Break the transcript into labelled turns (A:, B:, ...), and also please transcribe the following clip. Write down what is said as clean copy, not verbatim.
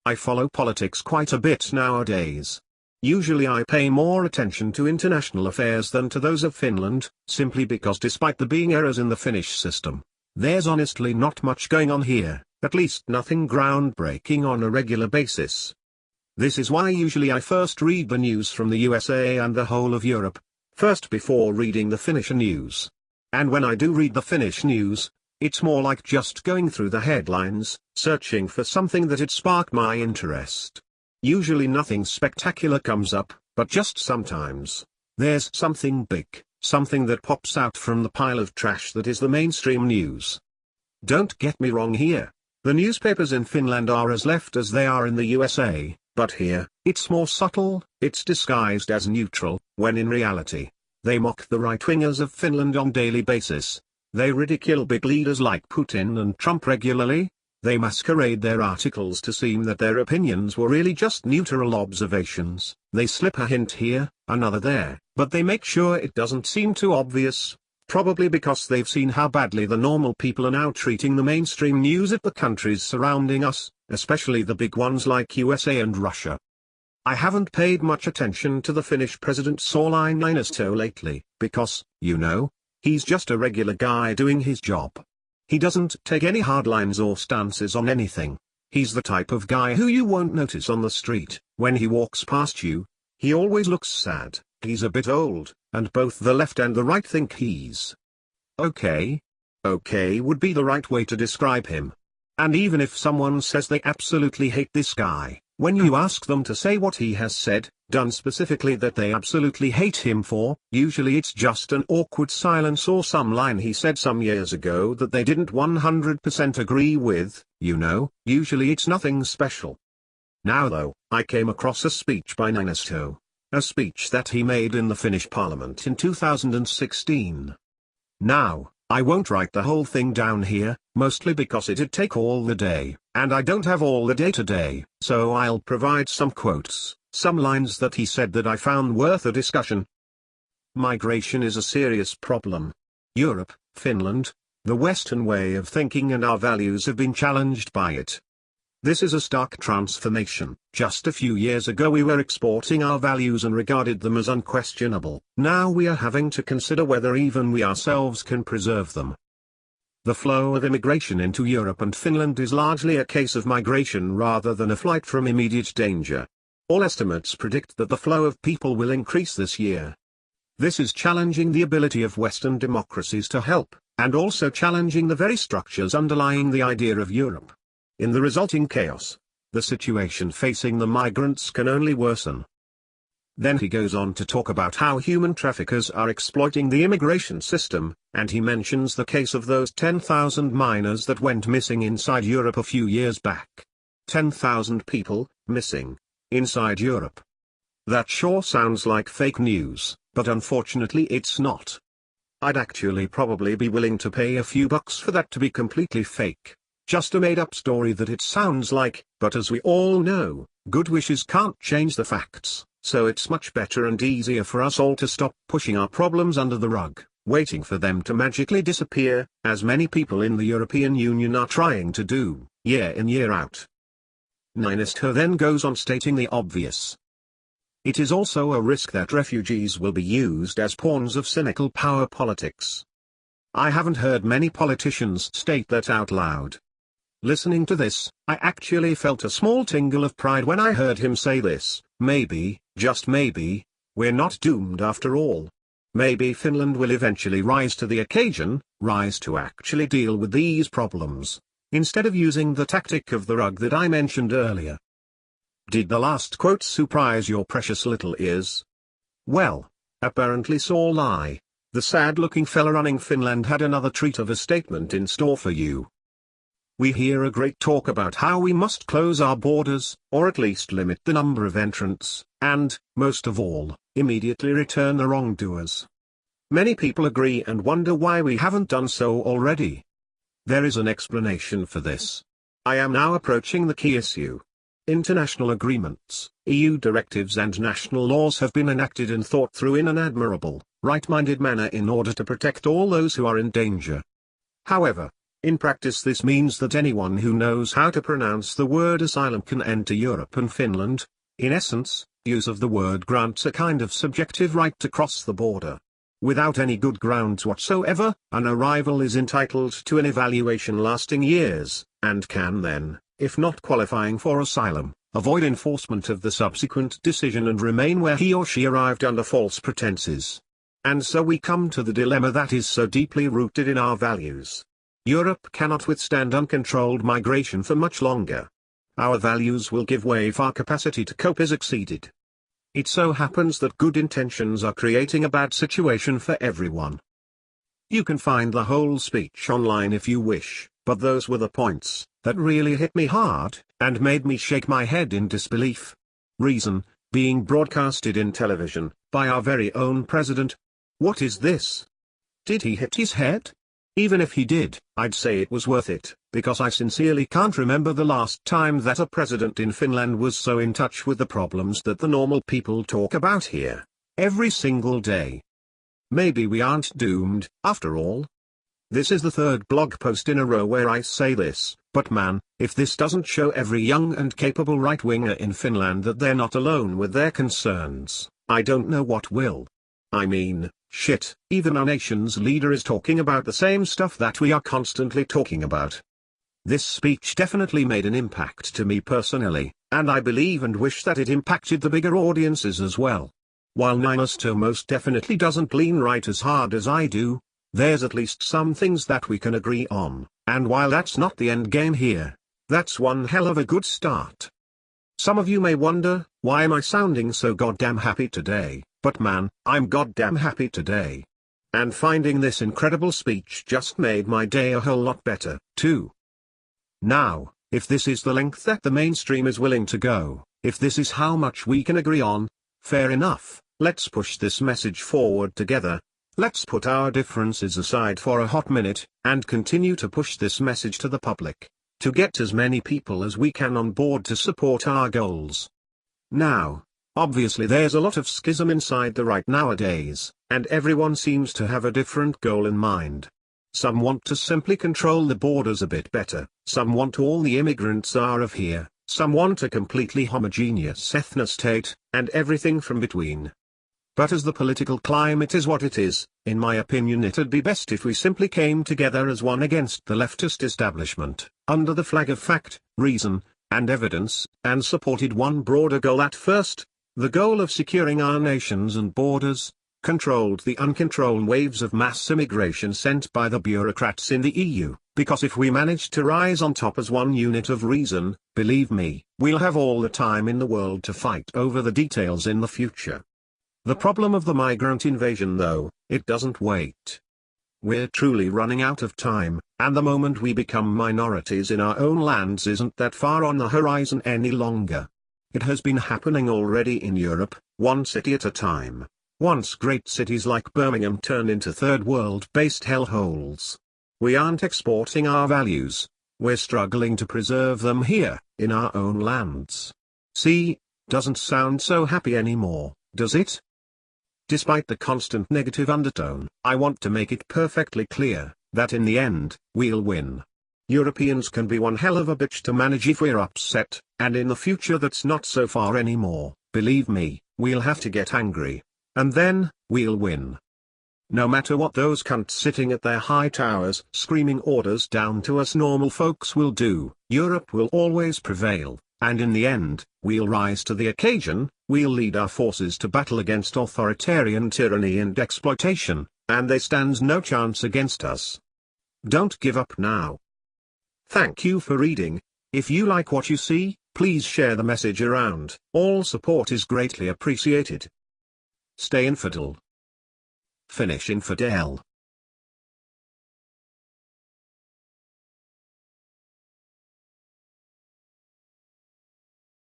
A: I follow politics quite a bit nowadays. Usually I pay more attention to international affairs than to those of Finland, simply because despite there being errors in the Finnish system, there's honestly not much going on here, at least nothing groundbreaking on a regular basis. This is why usually I first read the news from the USA and the whole of Europe, first before reading the Finnish news. And when I do read the Finnish news, it's more like just going through the headlines, searching for something that'd spark my interest. Usually nothing spectacular comes up, but just sometimes, there's something big, something that pops out from the pile of trash that is the mainstream news. Don't get me wrong here, the newspapers in Finland are as left as they are in the USA, but here, it's more subtle, it's disguised as neutral, when in reality, they mock the right-wingers of Finland on a daily basis, they ridicule big leaders like Putin and Trump regularly, they masquerade their articles to seem that their opinions were really just neutral observations, they slip a hint here, another there, but they make sure it doesn't seem too obvious, probably because they've seen how badly the normal people are now treating the mainstream news at the countries surrounding us, especially the big ones like USA and Russia. I haven't paid much attention to the Finnish President Sauli Niinisto lately, because, he's just a regular guy doing his job. He doesn't take any hard lines or stances on anything. He's the type of guy who you won't notice on the street. When he walks past you, he always looks sad. He's a bit old, and both the left and the right think he's okay. Okay would be the right way to describe him. And even if someone says they absolutely hate this guy, when you ask them to say what he has said, done specifically that they absolutely hate him for, usually it's just an awkward silence or some line he said some years ago that they didn't 100% agree with, usually it's nothing special. Now though, I came across a speech by Niinisto. A speech that he made in the Finnish parliament in 2016. Now, I won't write the whole thing down here, mostly because it'd take all the day, and I don't have all the day today, so I'll provide some quotes, some lines that he said that I found worth a discussion. Migration is a serious problem. Europe, Finland, the Western way of thinking and our values have been challenged by it. This is a stark transformation. Just a few years ago we were exporting our values and regarded them as unquestionable. Now we are having to consider whether even we ourselves can preserve them. The flow of immigration into Europe and Finland is largely a case of migration rather than a flight from immediate danger. All estimates predict that the flow of people will increase this year. This is challenging the ability of Western democracies to help, and also challenging the very structures underlying the idea of Europe. In the resulting chaos, the situation facing the migrants can only worsen. Then he goes on to talk about how human traffickers are exploiting the immigration system, and he mentions the case of those 10,000 minors that went missing inside Europe a few years back. 10,000 people, missing, inside Europe. That sure sounds like fake news, but unfortunately it's not. I'd actually probably be willing to pay a few bucks for that to be completely fake. Just a made-up story that it sounds like, but as we all know, good wishes can't change the facts, so it's much better and easier for us all to stop pushing our problems under the rug, waiting for them to magically disappear, as many people in the European Union are trying to do, year in year out. Niinisto then goes on stating the obvious. It is also a risk that refugees will be used as pawns of cynical power politics. I haven't heard many politicians state that out loud. Listening to this, I actually felt a small tingle of pride when I heard him say this. Maybe, just maybe, we're not doomed after all. Maybe Finland will eventually rise to the occasion, rise to actually deal with these problems, instead of using the tactic of the rug that I mentioned earlier. Did the last quote surprise your precious little ears? Well, apparently Sauli, the sad-looking fella running Finland, had another treat of a statement in store for you. We hear a great talk about how we must close our borders, or at least limit the number of entrants, and, most of all, immediately return the wrongdoers. Many people agree and wonder why we haven't done so already. There is an explanation for this. I am now approaching the key issue. International agreements, EU directives and national laws have been enacted and thought through in an admirable, right-minded manner in order to protect all those who are in danger. However, In practice this means that anyone who knows how to pronounce the word asylum can enter Europe and Finland. In essence, use of the word grants a kind of subjective right to cross the border. Without any good grounds whatsoever, an arrival is entitled to an evaluation lasting years, and can then, if not qualifying for asylum, avoid enforcement of the subsequent decision and remain where he or she arrived under false pretenses. And so we come to the dilemma that is so deeply rooted in our values. Europe cannot withstand uncontrolled migration for much longer. Our values will give way if our capacity to cope is exceeded. It so happens that good intentions are creating a bad situation for everyone. You can find the whole speech online if you wish, but those were the points that really hit me hard, and made me shake my head in disbelief. Reason, being broadcasted in television, by our very own president. What is this? Did he hit his head? Even if he did, I'd say it was worth it, because I sincerely can't remember the last time that a president in Finland was so in touch with the problems that the normal people talk about here, every single day. Maybe we aren't doomed, after all. This is the third blog post in a row where I say this, but man, if this doesn't show every young and capable right-winger in Finland that they're not alone with their concerns, I don't know what will. I mean, shit, even our nation's leader is talking about the same stuff that we are constantly talking about. This speech definitely made an impact to me personally, and I believe and wish that it impacted the bigger audiences as well. While Niinistö most definitely doesn't lean right as hard as I do, there's at least some things that we can agree on, and while that's not the end game here, that's one hell of a good start. Some of you may wonder, why am I sounding so goddamn happy today? But man, I'm goddamn happy today. And finding this incredible speech just made my day a whole lot better, too. Now, if this is the length that the mainstream is willing to go, if this is how much we can agree on, fair enough, let's push this message forward together. Let's put our differences aside for a hot minute, and continue to push this message to the public, to get as many people as we can on board to support our goals. Now, obviously there's a lot of schism inside the right nowadays, and everyone seems to have a different goal in mind. Some want to simply control the borders a bit better, some want all the immigrants out of here, some want a completely homogeneous ethnostate, and everything from between. But as the political climate is what it is, in my opinion it'd be best if we simply came together as one against the leftist establishment, under the flag of fact, reason, and evidence, and supported one broader goal at first, the goal of securing our nations and borders, controlled the uncontrolled waves of mass immigration sent by the bureaucrats in the EU, because if we manage to rise on top as one unit of reason, believe me, we'll have all the time in the world to fight over the details in the future. The problem of the migrant invasion though, it doesn't wait. We're truly running out of time, and the moment we become minorities in our own lands isn't that far on the horizon any longer. It has been happening already in Europe, one city at a time. Once great cities like Birmingham turn into third world-based hellholes. We aren't exporting our values, we're struggling to preserve them here, in our own lands. See, doesn't sound so happy anymore, does it? Despite the constant negative undertone, I want to make it perfectly clear, that in the end, we'll win. Europeans can be one hell of a bitch to manage if we're upset, and in the future that's not so far anymore, believe me, we'll have to get angry. And then, we'll win. No matter what those cunts sitting at their high towers screaming orders down to us normal folks will do, Europe will always prevail. And in the end, we'll rise to the occasion, we'll lead our forces to battle against authoritarian tyranny and exploitation, and they stand no chance against us. Don't give up now. Thank you for reading. If you like what you see, please share the message around. All support is greatly appreciated. Stay infidel. Finish infidel.